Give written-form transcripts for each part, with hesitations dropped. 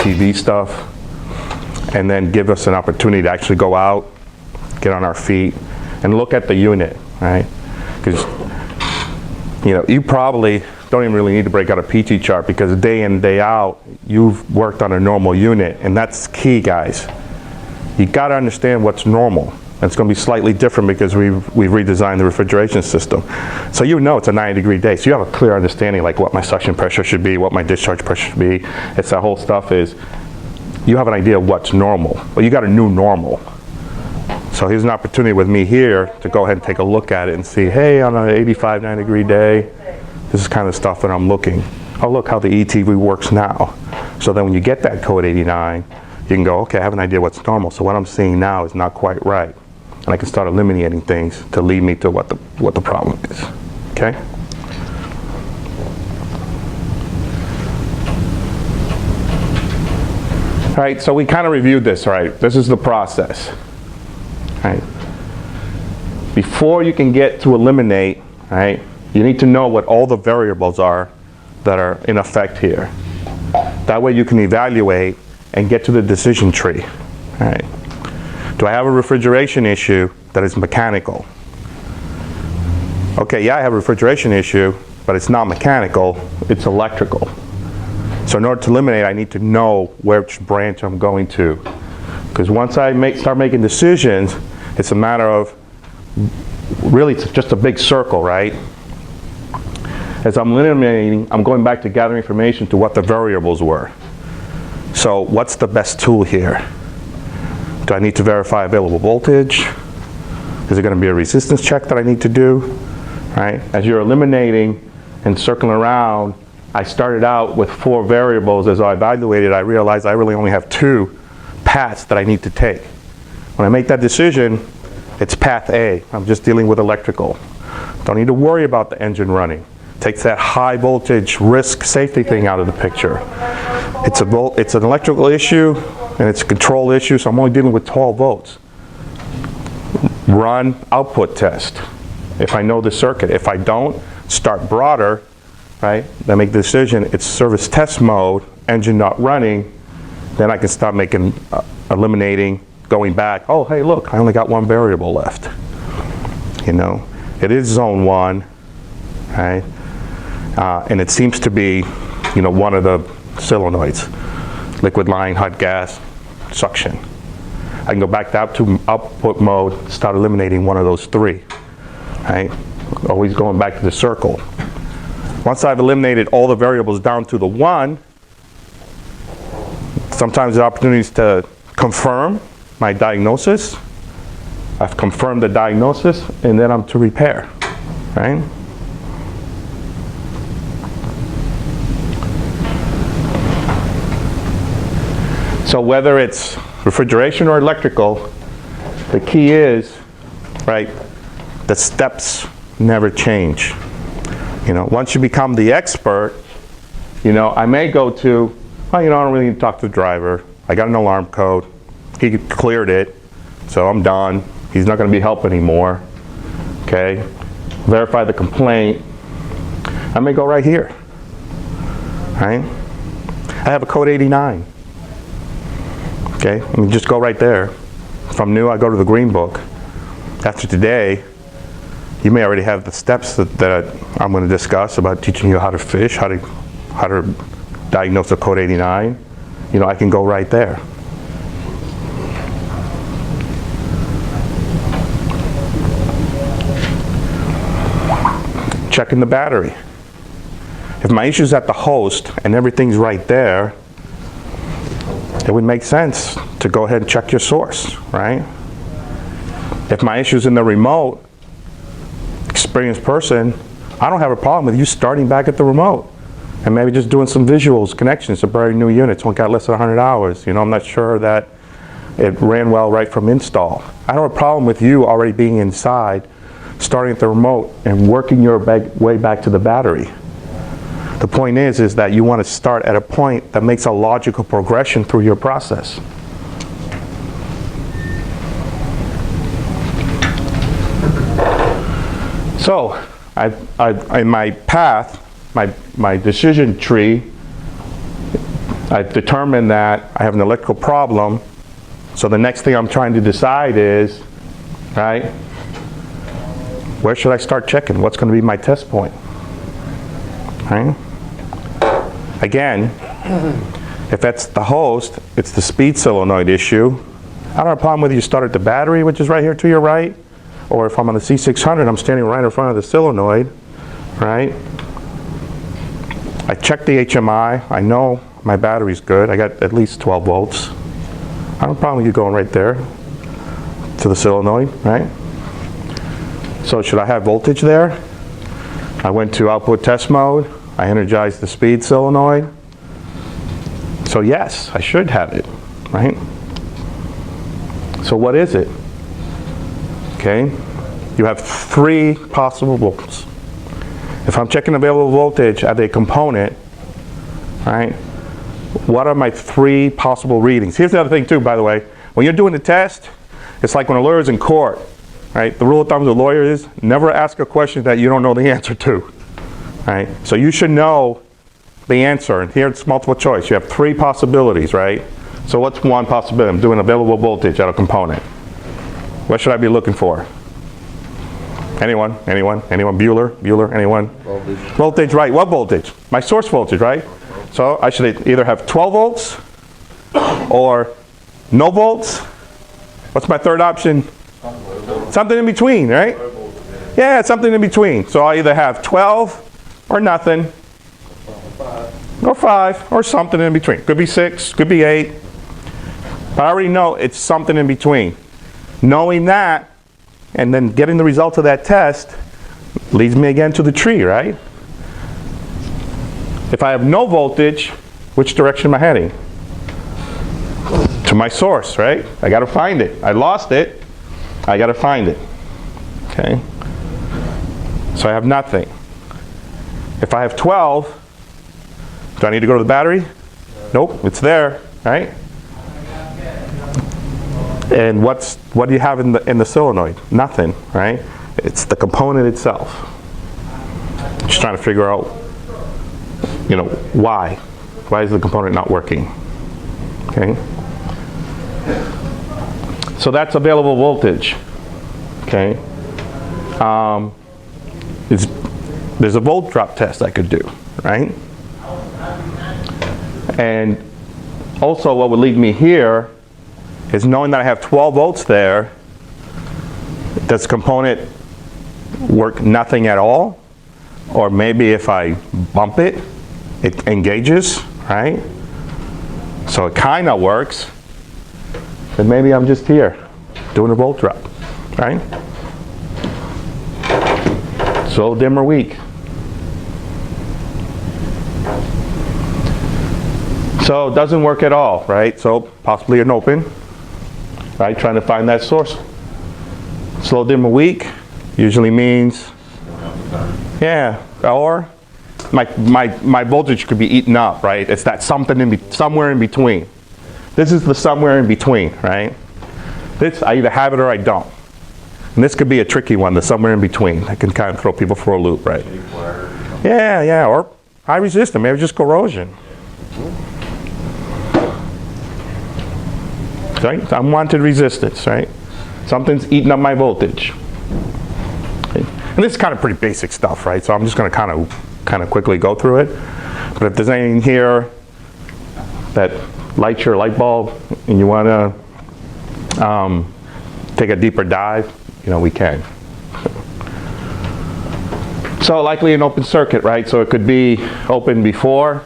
TV stuff, and then give us an opportunity to actually go out, get on our feet, and look at the unit, right? Because you probably don't even really need to break out a PT chart, because day in, day out, you've worked on a normal unit, and that's key, guys. You got to understand what's normal. And it's going to be slightly different because we've redesigned the refrigeration system. So you know it's a 90-degree day, so you have a clear understanding like what my suction pressure should be, what my discharge pressure should be. It's that whole stuff is, you have an idea of what's normal. Well, you got a new normal. So here's an opportunity with me here to go ahead and take a look at it and see, hey, on an 85, 90-degree day, this is kind of stuff that I'm looking. Oh, look how the ETV works now. So then when you get that code 89, you can go, okay, I have an idea what's normal. So what I'm seeing now is not quite right. And I can start eliminating things to lead me to what the problem is, okay? All right, so we kind of reviewed this, right? This is the process, right? Before you can get to eliminate, right, you need to know what all the variables are that are in effect here. That way you can evaluate and get to the decision tree, all right? Do I have a refrigeration issue that is mechanical? Okay, yeah, I have a refrigeration issue, but it's not mechanical, it's electrical. So in order to eliminate, I need to know which branch I'm going to. Because once I start making decisions, it's a matter of, really it's just a big circle, right? As I'm eliminating, I'm going back to gather information to what the variables were. So what's the best tool here? Do I need to verify available voltage? Is it going to be a resistance check that I need to do? Right? As you're eliminating and circling around, I started out with 4 variables. As I evaluated, I realized I really only have 2 paths that I need to take. When I make that decision, it's path A. I'm just dealing with electrical. Don't need to worry about the engine running. Takes that high voltage risk safety thing out of the picture. It's an electrical issue, and it's a control issue, so I'm only dealing with 12 volts. Run output test if I know the circuit. If I don't, start broader, right? Then make the decision, it's service test mode, engine not running, then I can start making, eliminating, going back, oh, hey, look, I only got 1 variable left. It is zone 1, right? And it seems to be, one of the solenoids. Liquid line, hot gas, suction. I can go back to output mode, start eliminating one of those 3, right? Always going back to the circle. Once I've eliminated all the variables down to the 1, sometimes the opportunities to confirm my diagnosis. I've confirmed the diagnosis, and then I'm to repair, right? So whether it's refrigeration or electrical, the key is, right, the steps never change. Once you become the expert, I may go to, I don't really need to talk to the driver. I got an alarm code. He cleared it, so I'm done. He's not going to be helped anymore. Okay? Verify the complaint. I may go right here. Right? I have a code 89. Okay, let me just go right there. If I'm new, I go to the green book. After today, you may already have the steps that I'm going to discuss about teaching you how to fish, how to diagnose a code 89. I can go right there. Checking the battery. If my issue's at the host and everything's right there, it would make sense to go ahead and check your source, right? If my issue's in the remote, experienced person, I don't have a problem with you starting back at the remote and maybe just doing some visuals, connections to brand new units. One got less than 100 hours. I'm not sure that it ran well right from install. I don't have a problem with you already being inside, starting at the remote and working your way back to the battery. The point is that you want to start at a point that makes a logical progression through your process. So, in my path, my decision tree, I've determined that I have an electrical problem, so the next thing I'm trying to decide is, right, where should I start checking? What's going to be my test point? Right? Again, if that's the host, it's the speed solenoid issue. I don't have a problem whether you start at the battery, which is right here to your right, or if I'm on the C600, I'm standing right in front of the solenoid, right? I checked the HMI. I know my battery's good. I got at least 12 volts. I don't have a problem with you going right there to the solenoid, right? So should I have voltage there? I went to output test mode. I energized the speed solenoid. So yes, I should have it, right? So what is it? Okay, you have three possible volts. If I'm checking available voltage at a component, right, what are my three possible readings? Here's the other thing too, by the way. When you're doing the test, it's like when a lawyer's in court, right? The rule of thumb of a lawyer is never ask a question that you don't know the answer to, right? So you should know the answer, and here it's multiple choice. You have three possibilities, right? So what's one possibility? I'm doing available voltage at a component. What should I be looking for? Anyone? Anyone? Anyone? Bueller? Anyone? Voltage. Voltage, right. What voltage? My source voltage, right? So I should either have 12 volts or no volts. What's my third option? Something in between, right? Yeah, something in between. So I either have 12 or nothing, or 5, or something in between. Could be 6, could be 8. But I already know it's something in between. Knowing that, and then getting the results of that test, leads me again to the tree, right? If I have no voltage, which direction am I heading? To my source, right? I got to find it. I lost it. I got to find it. Okay? So I have nothing. If I have 12, do I need to go to the battery? Nope, it's there, right? And what do you have in the solenoid? Nothing, right? It's the component itself. Just trying to figure out, you know, why. Why is the component not working? Okay. So that's available voltage. Okay. There's a volt drop test I could do, right? And also what would lead me here is knowing that I have 12 volts there. Does the component work nothing at all? Or maybe if I bump it, it engages, right? So it kind of works. Then maybe I'm just here doing a volt drop, right? So dim or weak. So it doesn't work at all, right? So possibly an open, right? Trying to find that source. Slow, dim, or weak usually means, yeah, or my voltage could be eaten up, right? It's that something somewhere in between. This is the somewhere in between, right? This, I either have it or I don't. And this could be a tricky one, the somewhere in between. That can kind of throw people for a loop, right? Yeah, or high resistance, maybe just corrosion. Right? Unwanted resistance, right? Something's eating up my voltage. Okay. And this is kind of pretty basic stuff, right? So I'm just going to kind of quickly go through it. But if there's anything here that lights your light bulb and you want to take a deeper dive, you know, we can. So likely an open circuit, right? So it could be open before,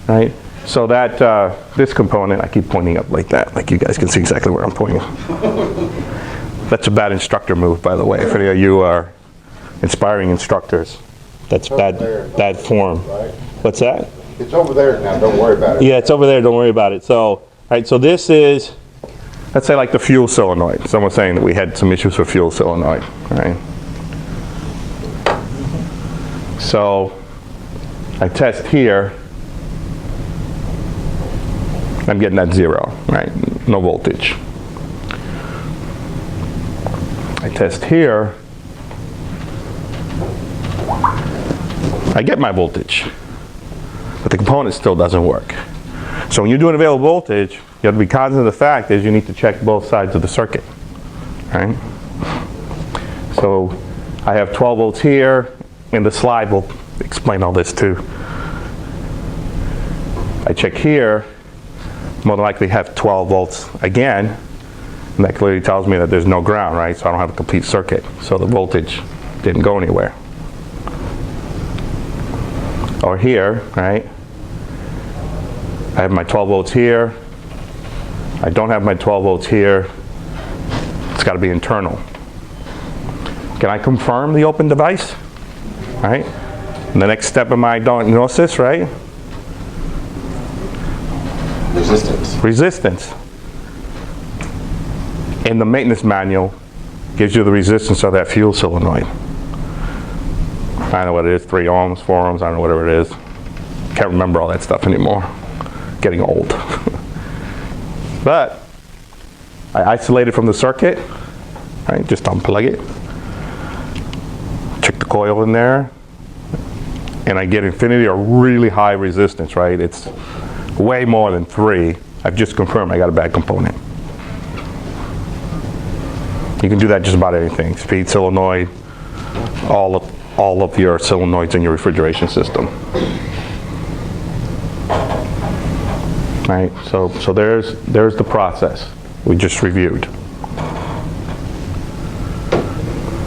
right? So that this component, I keep pointing up like that, like you guys can see exactly where I'm pointing. That's a bad instructor move, by the way. If any of you are inspiring instructors, that's bad form. Right. What's that? It's over there now, don't worry about it. Yeah, it's over there, don't worry about it. So, right, so this is, let's say like the fuel solenoid. Someone's saying that we had some issues with fuel solenoid, right? So, I test here. I'm getting that 0, right? No voltage. I test here. I get my voltage, but the component still doesn't work. So when you're doing available voltage, you have to be cognizant of the fact is you need to check both sides of the circuit, right? So I have 12 volts here, and the slide will explain all this too. I check here, more than likely have 12 volts again, and that clearly tells me that there's no ground, right? So I don't have a complete circuit, so the voltage didn't go anywhere. Or here, right? I have my 12 volts here. I don't have my 12 volts here. It's got to be internal. Can I confirm the open device? Right? And the next step in my diagnosis, right? Resistance. Resistance. In the maintenance manual, gives you the resistance of that fuel solenoid. I don't know what it is, 3 ohms, 4 ohms, I don't know, whatever it is. Can't remember all that stuff anymore. Getting old. But I isolate it from the circuit, right? Just unplug it. Check the coil in there, and I get infinity or really high resistance, right? It's way more than 3. I've just confirmed I got a bad component. You can do that just about anything. Speed solenoid, all of your solenoids in your refrigeration system. Right, so there's the process we just reviewed.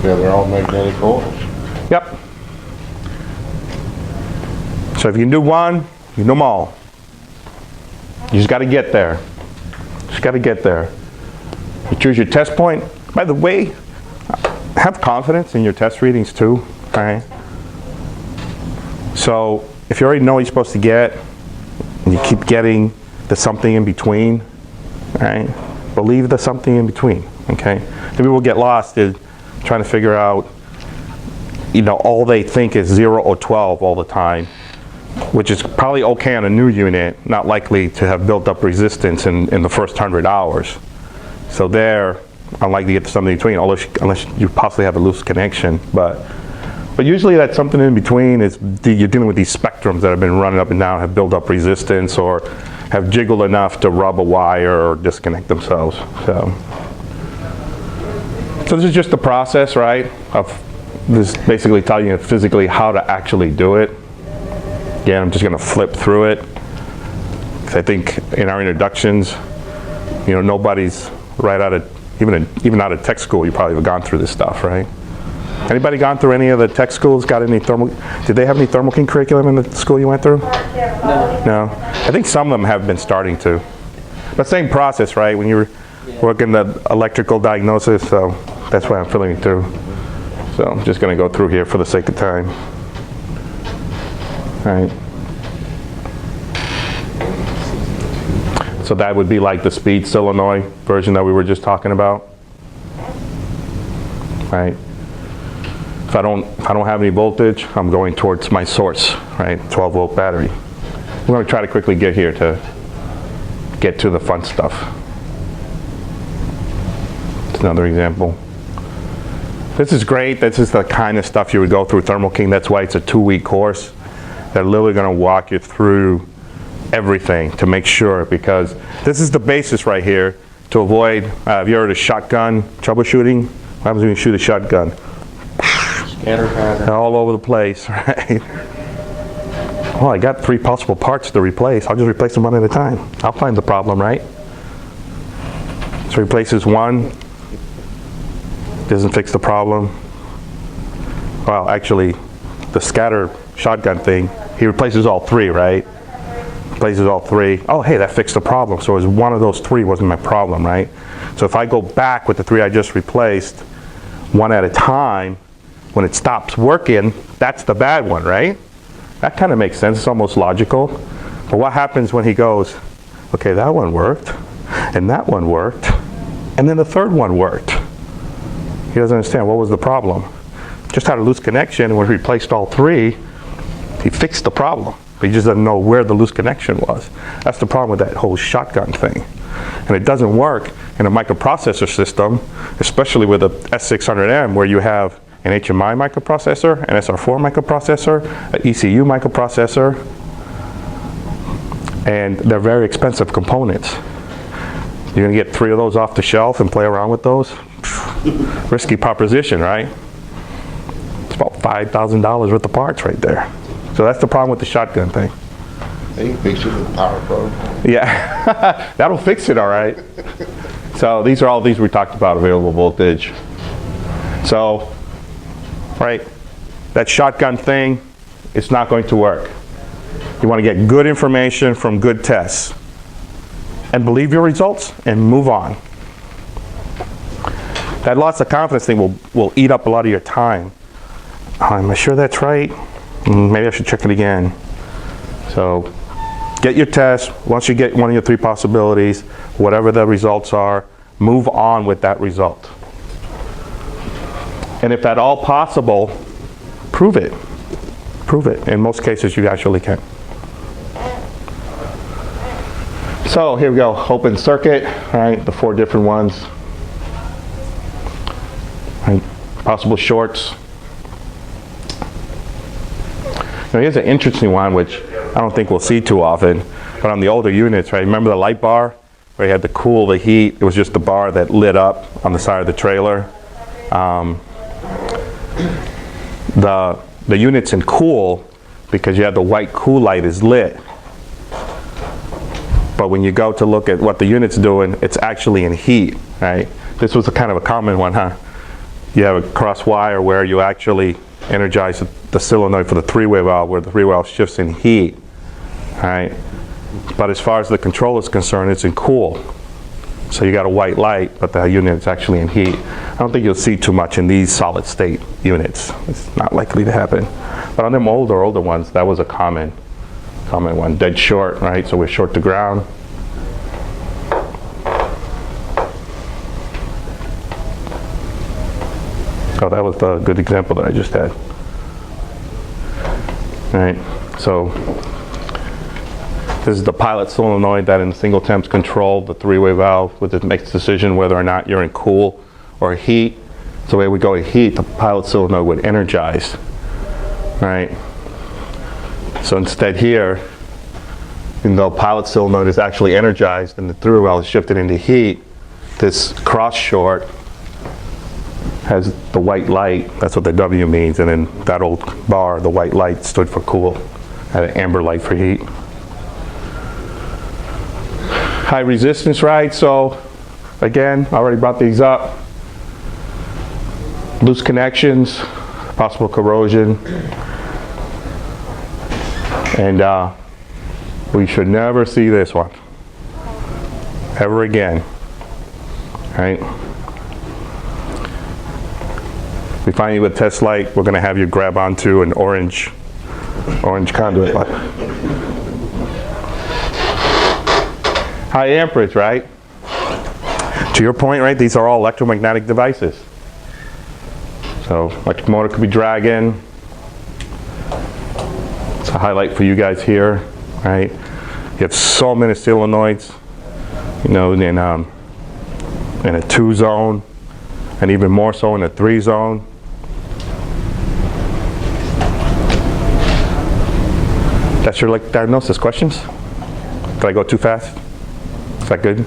Yeah, they're all magnetic coils. Yep. So if you can do one, you know them all. You just got to get there. Just got to get there. You choose your test point. By the way, have confidence in your test readings too. Right. So if you already know what you're supposed to get, and you keep getting the something in between, right? Believe the something in between, okay? The people get lost is trying to figure out, you know, all they think is 0 or 12 all the time, which is probably okay on a new unit, not likely to have built up resistance in the first 100 hours. So they're unlikely to get to something in between, unless you possibly have a loose connection. But usually that something in between is you're dealing with these spectrums that have been running up and down, have built up resistance, or have jiggled enough to rub a wire or disconnect themselves. So this is just the process, right? Of this basically telling you physically how to actually do it. Again, I'm just going to flip through it. 'Cause I think in our introductions, you know, nobody's right out of even out of tech school. You probably have gone through this stuff, right? Anybody gone through any of the tech schools? Got any thermal? Did they have any Thermo King curriculum in the school you went through? No. I think some of them have been starting to. But same process, right? When you're working the electrical diagnosis, so that's why I'm filling it through. So I'm just going to go through here for the sake of time. All right. So that would be like the speed solenoid version that we were just talking about, right? If I don't have any voltage, I'm going towards my source, right? 12 volt battery. We're going to try to quickly get here to get to the fun stuff. It's another example. This is great. This is the kind of stuff you would go through Thermo King. That's why it's a 2-week course. They're literally going to walk you through everything to make sure, because this is the basis right here to avoid, have you heard of shotgun troubleshooting? What happens when you shoot a shotgun? Scatter pattern. All over the place, right? Well, I got 3 possible parts to replace. I'll just replace them one at a time. I'll find the problem, right? So replaces one, doesn't fix the problem. Well, actually, the scatter shotgun thing, he replaces all 3, right? Replaces all 3. Oh, hey, that fixed the problem. So it was one of those 3 wasn't my problem, right? So if I go back with the 3 I just replaced, one at a time, when it stops working, that's the bad one, right? That kind of makes sense. It's almost logical. But what happens when he goes, okay, that one worked, and that one worked, and then the third one worked? He doesn't understand what was the problem. Just had a loose connection, and when he replaced all 3, he fixed the problem. But he just doesn't know where the loose connection was. That's the problem with that whole shotgun thing. And it doesn't work in a microprocessor system, especially with a S600M, where you have an HMI microprocessor, an SR4 microprocessor, an ECU microprocessor, And they're very expensive components. You're gonna get 3 of those off the shelf and play around with those? Risky proposition, right? It's about $5,000 worth of parts right there. So that's the problem with the shotgun thing. They can fix it with power probe. Yeah, that'll fix it, all right. So these are all these we talked about, available voltage. So, right, that shotgun thing, it's not going to work. You want to get good information from good tests. And believe your results and move on. That loss of confidence thing will eat up a lot of your time. Am I sure that's right? Maybe I should check it again. So get your test. Once you get one of your 3 possibilities, whatever the results are, move on with that result. And if at all possible, prove it. Prove it. In most cases, you actually can. So here we go, open circuit, all right, the 4 different ones. Right, possible shorts. Now here's an interesting one, which I don't think we'll see too often, but on the older units, right, remember the light bar? Where you had to cool the heat, it was just the bar that lit up on the side of the trailer. The units in cool, because you had the white cool light is lit. But when you go to look at what the unit's doing, it's actually in heat, right? This was a kind of a common one, huh? You have a cross wire where you actually energize the solenoid for the 3-way valve, where the 3-way valve shifts in heat, right? But as far as the control is concerned, it's in cool. So you got a white light, but the unit is actually in heat. I don't think you'll see too much in these solid state units. It's not likely to happen. But on them older ones, that was a common one. Dead short, right? So we're short to ground. Oh, that was the good example that I just had. All right, so this is the pilot solenoid that in single temps control the 3-way valve, which it makes the decision whether or not you're in cool or heat. So when we go to heat, the pilot solenoid would energize, right? So instead here, even though pilot solenoid is actually energized and the 3-way valve is shifted into heat, this cross short has the white light. That's what the W means. And then that old bar, the white light, stood for cool. Had an amber light for heat. High resistance, right? So again, I already brought these up. Loose connections, possible corrosion. And we should never see this one ever again, right? We find you with test light, we're going to have you grab onto an orange conduit light. High amperage, right? To your point, right, these are all electromagnetic devices. So electric motor could be dragging. It's a highlight for you guys here, right? You have so many solenoids, you know, in a 2 zone, and even more so in a 3 zone. That's your diagnosis. Questions? Did I go too fast? Is that good?